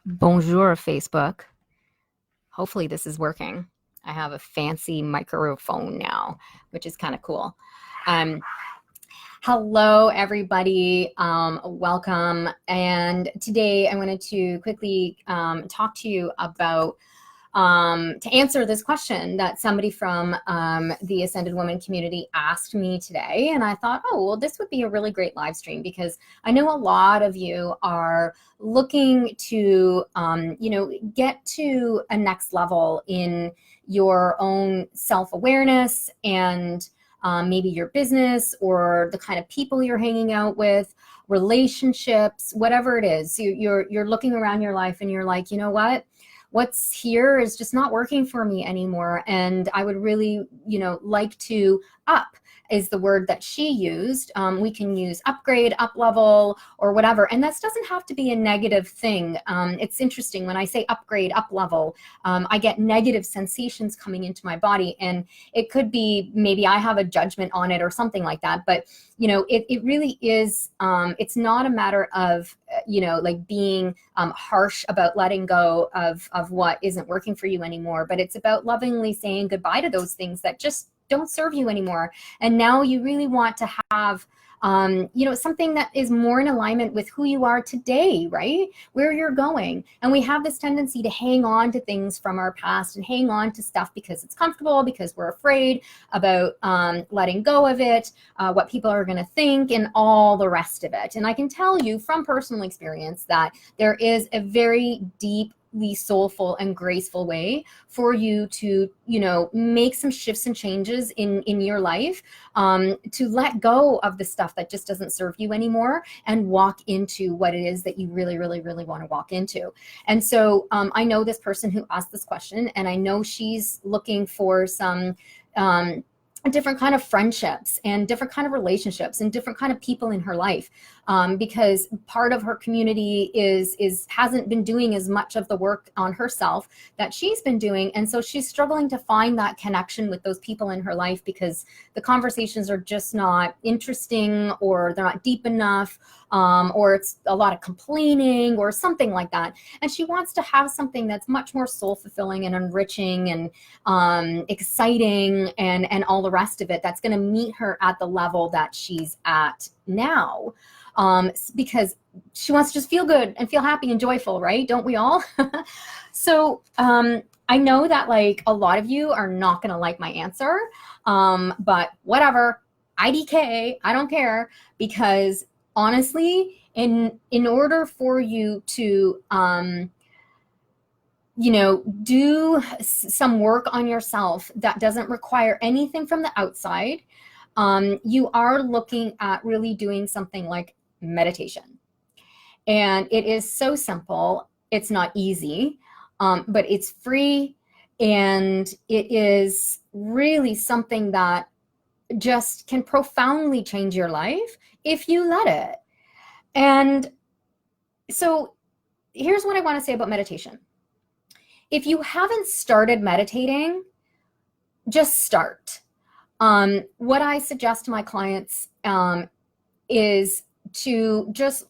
Bonjour, Facebook. Hopefully this is working. I have a fancy microphone now, which is kind of cool. Um, Hello, everybody. Welcome. And today I wanted to quickly talk to you about to answer this question that somebody from the Ascended Woman community asked me today. And I thought, oh, well, this would be a really great live stream because I know a lot of you are looking to, get to a next level in your own self-awareness and maybe your business or the kind of people you're hanging out with, relationships, whatever it is. You're looking around your life and you're like, you know what? What's here is just not working for me anymore. And I would really, like to up is the word that she used. We can use upgrade, up level, or whatever. And this doesn't have to be a negative thing. It's interesting when I say upgrade, up level, I get negative sensations coming into my body. And it could be maybe I have a judgment on it or something like that. But it really is, it's not a matter of, like being harsh about letting go of what isn't working for you anymore, but it's about lovingly saying goodbye to those things that just don't serve you anymore. And now you really want to have something that is more in alignment with who you are today, right? Where you're going. And we have this tendency to hang on to things from our past and hang on to stuff because it's comfortable, because we're afraid about letting go of it, what people are going to think, and all the rest of it. And I can tell you from personal experience that there is a very deep, soulful and graceful way for you to make some shifts and changes in your life, to let go of the stuff that just doesn't serve you anymore and walk into what it is that you really want to walk into. And so I know this person who asked this question, and I know she's looking for some different kind of friendships and different kind of relationships and different kind of people in her life, because part of her community hasn't been doing as much of the work on herself that she's been doing, and so she's struggling to find that connection with those people in her life because the conversations are just not interesting, or they're not deep enough, or it's a lot of complaining or something like that. And she wants to have something that's much more soul fulfilling and enriching and exciting and all the rest of it, that's going to meet her at the level that she's at now, because she wants to just feel good and feel happy and joyful, right? Don't we all? So I know that like a lot of you are not going to like my answer, but whatever, IDK, I don't care, because honestly, in order for you to do some work on yourself that doesn't require anything from the outside, you are looking at really doing something like meditation. And it is so simple. It's not easy, but it's free. And it is really something that just can profoundly change your life if you let it. And so here's what I want to say about meditation. If you haven't started meditating, just start. What I suggest to my clients is to just,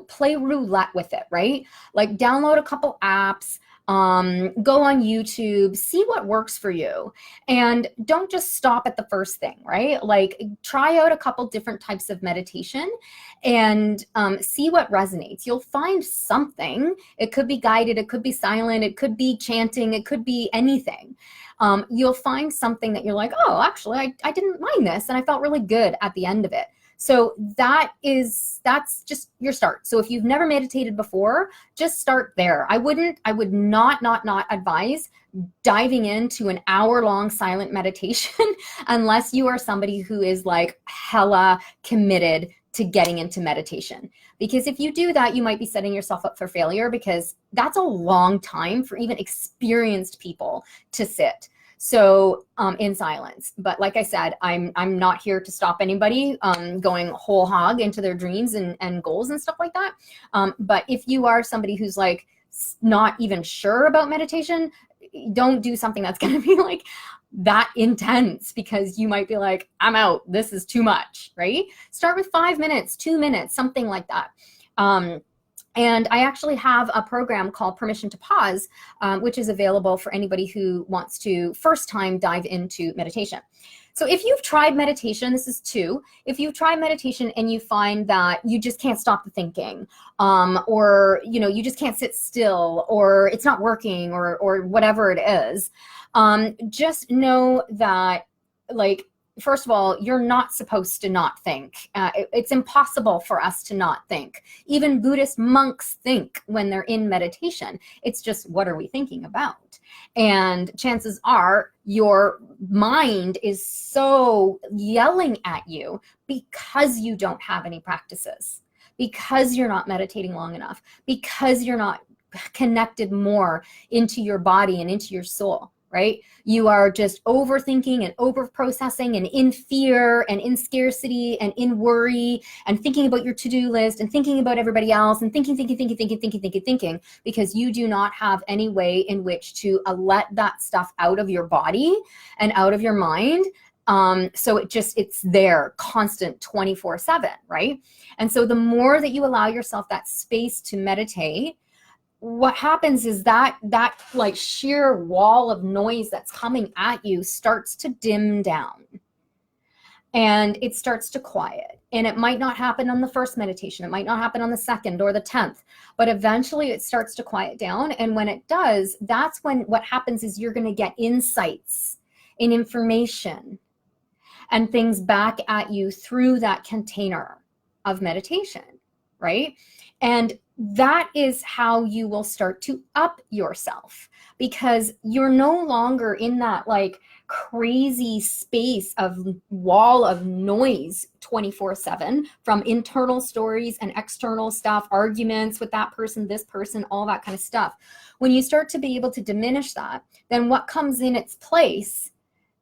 play roulette with it, right? Like download a couple apps, go on YouTube, see what works for you, and don't just stop at the first thing, right? Like try out a couple different types of meditation and see what resonates. You'll find something. It could be guided, it could be silent, it could be chanting, it could be anything. You'll find something that you're like, oh, actually, I didn't mind this, and I felt really good at the end of it. So that's just your start. So if you've never meditated before, just start there. I would not advise diving into an hour-long silent meditation unless you are somebody who is like hella committed to getting into meditation. Because if you do that, you might be setting yourself up for failure, because that's a long time for even experienced people to sit. So in silence. But like I said, I'm not here to stop anybody going whole hog into their dreams and goals and stuff like that. But if you are somebody who's like not even sure about meditation, don't do something that's going to be like that intense, because you might be like, I'm out, this is too much, right? Start with 5 minutes, 2 minutes, something like that. And I actually have a program called Permission to Pause, which is available for anybody who wants to first time dive into meditation. So if you've tried meditation, this is 2. If you've tried meditation and you find that you just can't stop the thinking, or you just can't sit still, or it's not working, or whatever it is, just know that, like, first of all, you're not supposed to not think. It's impossible for us to not think. Even Buddhist monks think when they're in meditation. It's just, what are we thinking about? And chances are your mind is so yelling at you because you don't have any practices, because you're not meditating long enough, because you're not connected more into your body and into your soul. Right? You are just overthinking and over-processing and in fear and in scarcity and in worry and thinking about your to-do list and thinking about everybody else and thinking, because you do not have any way in which to let that stuff out of your body and out of your mind. So it's there constant 24/7, right? And so the more that you allow yourself that space to meditate, what happens is that like sheer wall of noise that's coming at you starts to dim down and it starts to quiet. And it might not happen on the first meditation. It might not happen on the second or the 10th, but eventually it starts to quiet down. And when it does, that's when what happens is you're going to get insights and information and things back at you through that container of meditation, right? And that is how you will start to up yourself, because you're no longer in that like crazy space of wall of noise 24/7 from internal stories and external stuff, arguments with that person, this person, all that kind of stuff. When you start to be able to diminish that, then what comes in its place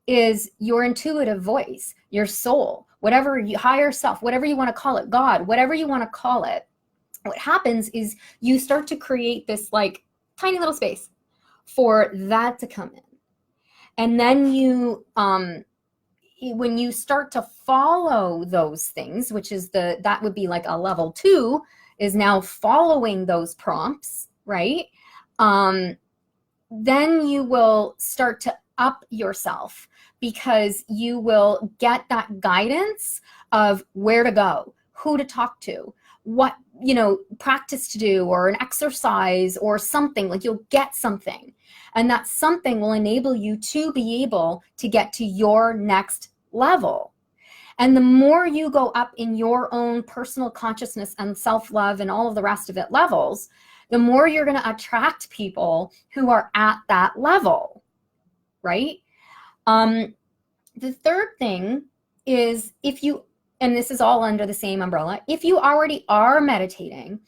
is your intuitive voice, your soul, whatever you, higher self, whatever you want to call it, God, whatever you want to call it. What happens is you start to create this like tiny little space for that to come in. And then you, when you start to follow those things, which is that would be like a level 2, is now following those prompts, right? Then you will start to up yourself, because you will get that guidance of where to go, who to talk to, what practice to do, or an exercise or something. Like, you'll get something, and that something will enable you to be able to get to your next level. And the more you go up in your own personal consciousness and self-love and all of the rest of it levels, the more you're going to attract people who are at that level, right? The third thing is, and this is all under the same umbrella, if you already are meditating,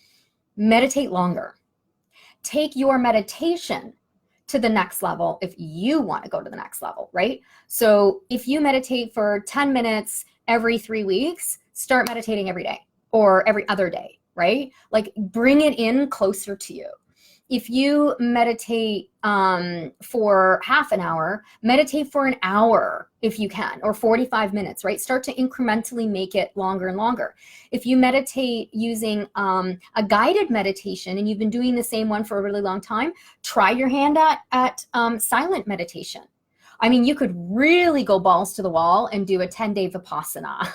meditate longer. Take your meditation to the next level if you want to go to the next level, right? So if you meditate for 10 minutes every 3 weeks, start meditating every day or every other day, right? Like, bring it in closer to you. If you meditate for half an hour, meditate for an hour if you can, or 45 minutes, right? Start to incrementally make it longer and longer. If you meditate using a guided meditation and you've been doing the same one for a really long time, try your hand at silent meditation. I mean, you could really go balls to the wall and do a 10-day Vipassana.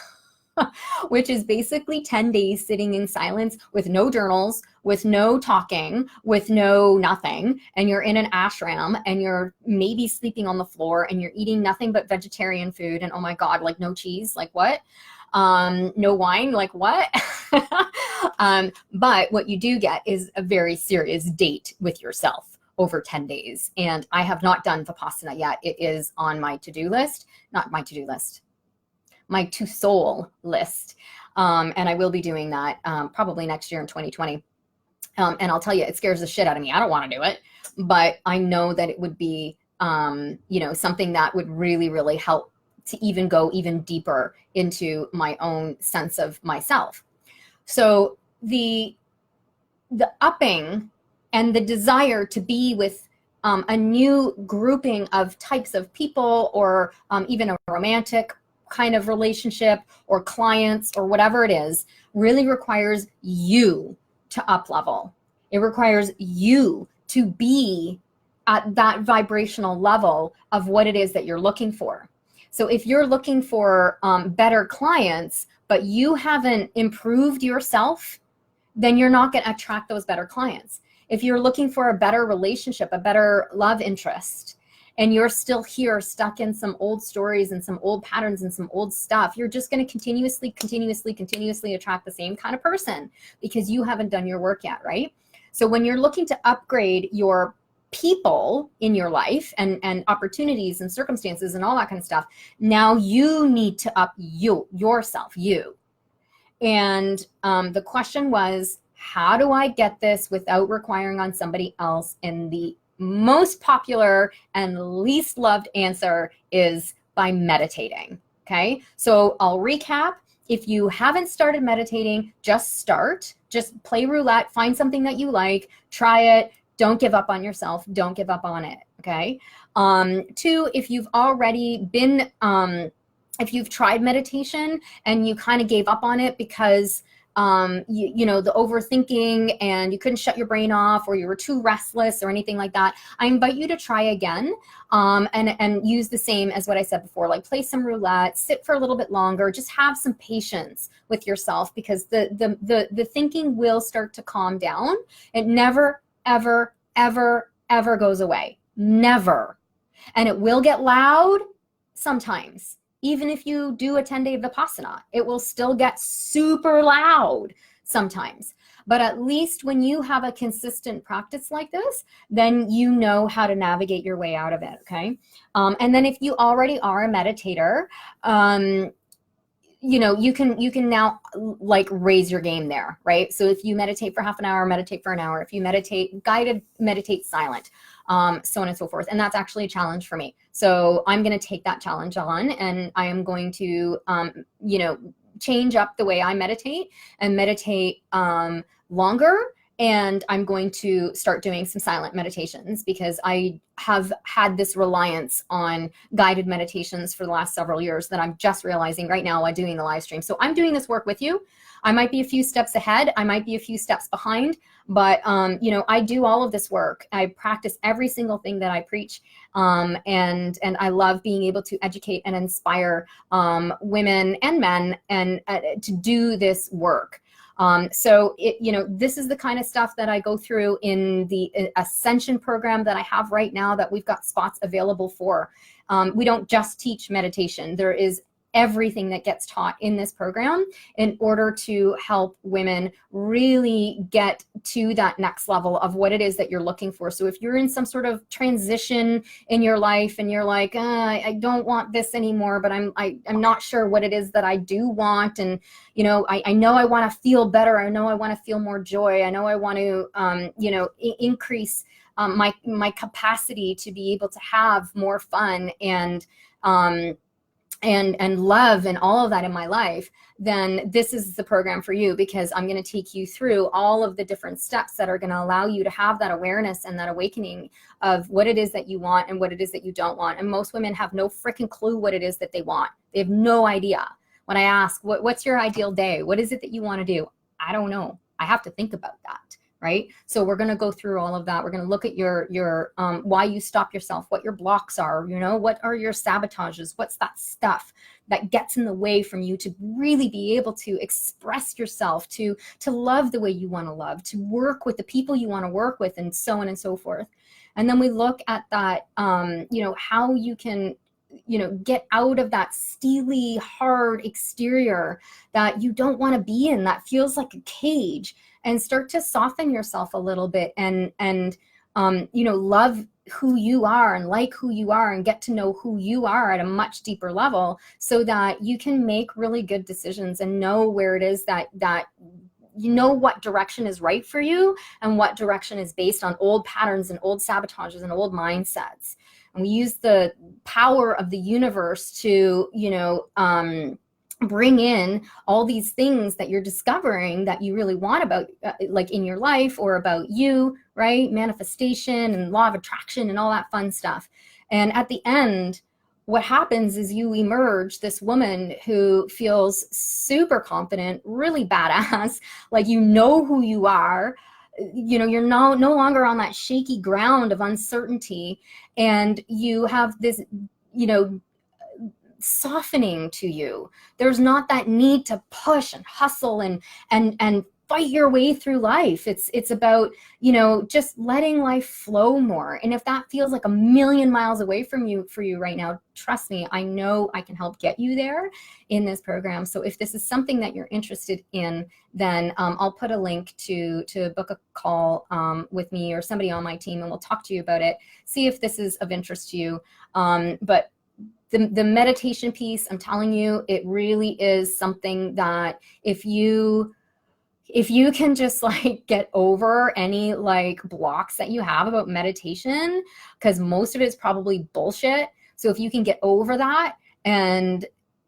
Which is basically 10 days sitting in silence with no journals, with no talking, with no nothing. And you're in an ashram and you're maybe sleeping on the floor and you're eating nothing but vegetarian food. And oh my God, like no cheese, like what? No wine, like what? But what you do get is a very serious date with yourself over 10 days. And I have not done Vipassana yet. It is on my to-do list, not my to-do list, my to-soul list. And I will be doing that probably next year in 2020. And I'll tell you, it scares the shit out of me. I don't want to do it, but I know that it would be, something that would really, really help to even go even deeper into my own sense of myself. So the upping and the desire to be with a new grouping of types of people, or even a romantic kind of relationship or clients or whatever it is, really requires you to up level. It requires you to be at that vibrational level of what it is that you're looking for. So if you're looking for better clients, but you haven't improved yourself, then you're not going to attract those better clients. If you're looking for a better relationship, a better love interest, and you're still here stuck in some old stories and some old patterns and some old stuff, you're just going to continuously attract the same kind of person because you haven't done your work yet, right? So when you're looking to upgrade your people in your life and opportunities and circumstances and all that kind of stuff, now you need to up yourself. And the question was, how do I get this without requiring on somebody else? And the most popular and least loved answer is by meditating. Okay, so I'll recap. If you haven't started meditating, just start. Just play roulette, find something that you like, try it. Don't give up on yourself. Don't give up on it. Okay. 2, if you've already been, if you've tried meditation and you kind of gave up on it because you know, the overthinking and you couldn't shut your brain off, or you were too restless or anything like that, I invite you to try again and use the same as what I said before, like play some roulette, sit for a little bit longer, just have some patience with yourself, because the thinking will start to calm down. It never, ever goes away. Never. And it will get loud sometimes. Even if you do a 10-day Vipassana, it will still get super loud sometimes. But at least when you have a consistent practice like this, then you know how to navigate your way out of it, okay? And then if you already are a meditator, you know, you can now like raise your game there, right? So if you meditate for half an hour, meditate for an hour. If you meditate guided, meditate silent, so on and so forth. And that's actually a challenge for me. So I'm going to take that challenge on, and I am going to, you know, change up the way I meditate and meditate longer. And I'm going to start doing some silent meditations, because I have had this reliance on guided meditations for the last several years that I'm just realizing right now while doing the live stream. So I'm doing this work with you. I might be a few steps ahead. I might be a few steps behind, but you know, I do all of this work. I practice every single thing that I preach. And I love being able to educate and inspire women and men and to do this work. So you know, this is the kind of stuff that I go through in the Ascension program that I have right now that we've got spots available for. We don't just teach meditation. There is everything that gets taught in this program in order to help women really get to that next level of what it is that you're looking for. So if you're in some sort of transition in your life and you're like, I don't want this anymore, but I'm not sure what it is that I do want. And, you know, I know I want to feel better. I know I want to feel more joy. I know I want to, you know, increase my capacity to be able to have more fun and love and all of that in my life, then this is the program for you, because I'm going to take you through all of the different steps that are going to allow you to have that awareness and that awakening of what it is that you want and what it is that you don't want. And most women have no freaking clue what it is that they want. They have no idea. When I ask, what's your ideal day? What is it that you want to do? I don't know. I have to think about that. Right? So we're going to go through all of that. We're going to look at your why you stop yourself, what your blocks are, you know, what are your sabotages? What's that stuff that gets in the way from you to really be able to express yourself, to love the way you want to love, to work with the people you want to work with, and so on and so forth. And then we look at that, you know, how you can, you know, get out of that steely, hard exterior that you don't want to be in, that feels like a cage, and start to soften yourself a little bit and you know, love who you are and like who you are and get to know who you are at a much deeper level, so that you can make really good decisions and know where it is that you know what direction is right for you and what direction is based on old patterns and old sabotages and old mindsets. And we use the power of the universe to, you know, bring in all these things that you're discovering that you really want about, like in your life or about you, right? Manifestation and law of attraction and all that fun stuff. And at the end, what happens is you emerge this woman who feels super confident, really badass, like you know who you are. You know, you're no longer on that shaky ground of uncertainty, and you have this, you know, softening to you. There's not that need to push and hustle and fight your way through life. It's about, you know, just letting life flow more. And if that feels like a million miles away from you for you right now, trust me, I know I can help get you there in this program. So if this is something that you're interested in, then I'll put a link to book a call with me or somebody on my team, and we'll talk to you about it. See if this is of interest to you. But the meditation piece, I'm telling you, it really is something that if you can just like get over any like blocks that you have about meditation, because most of it is probably bullshit. So if you can get over that and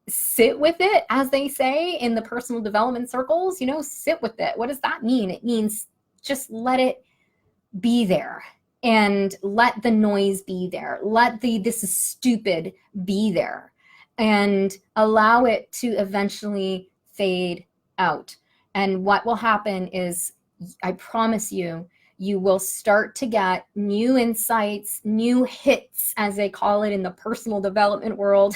sit with it, as they say in the personal development circles, you know, sit with it. What does that mean? It means just let it be there. And let the noise be there. Let the this is stupid be there. And allow it to eventually fade out. And what will happen is, I promise you, you will start to get new insights, new hits, as they call it in the personal development world,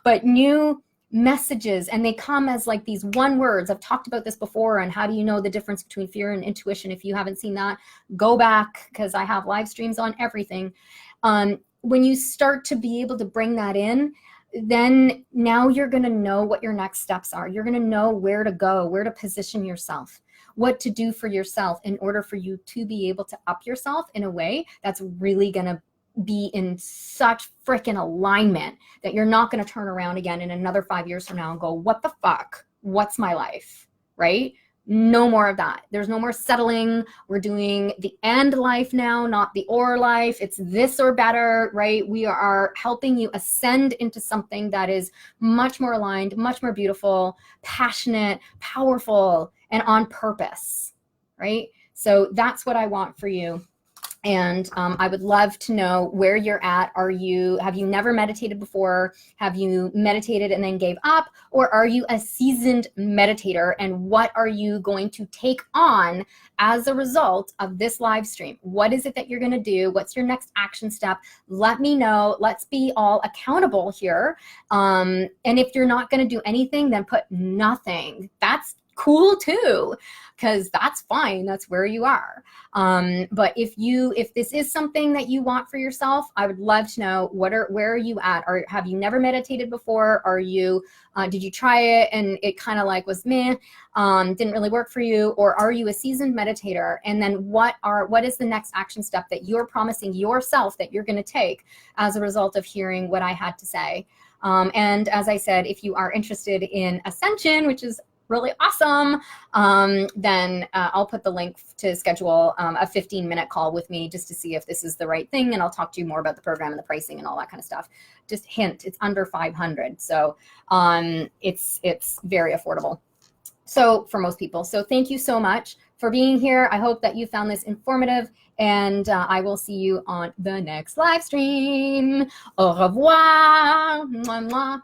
but new messages, and they come as like these one words. I've talked about this before, and how do you know the difference between fear and intuition? If you haven't seen that, go back, because I have live streams on everything. When you start to be able to bring that in, then now you're going to know what your next steps are. You're going to know where to go, where to position yourself, what to do for yourself in order for you to be able to up yourself in a way that's really going to be in such freaking alignment that you're not going to turn around again in another 5 years from now and go, what the fuck? What's my life? Right? No more of that. There's no more settling. We're doing the and life now, not the or life. It's this or better, right? We are helping you ascend into something that is much more aligned, much more beautiful, passionate, powerful, and on purpose, right? So that's what I want for you. And I would love to know where you're at. Have you never meditated before? Have you meditated and then gave up? Or are you a seasoned meditator? And what are you going to take on as a result of this live stream? What is it that you're going to do? What's your next action step? Let me know. Let's be all accountable here. And if you're not going to do anything, then put nothing. That's cool too, because that's fine. That's where you are. But if this is something that you want for yourself, I would love to know where are you at? Or have you never meditated before? Did you try it and it kind of like was meh, didn't really work for you? Or are you a seasoned meditator? And then what is the next action step that you're promising yourself that you're going to take as a result of hearing what I had to say? And as I said, if you are interested in Ascension, which is really awesome, then I'll put the link to schedule a 15-minute call with me just to see if this is the right thing, and I'll talk to you more about the program and the pricing and all that kind of stuff. Just hint, it's under $500, so it's very affordable. So for most people. So thank you so much for being here. I hope that you found this informative, and I will see you on the next live stream. Au revoir. Mwah, mwah.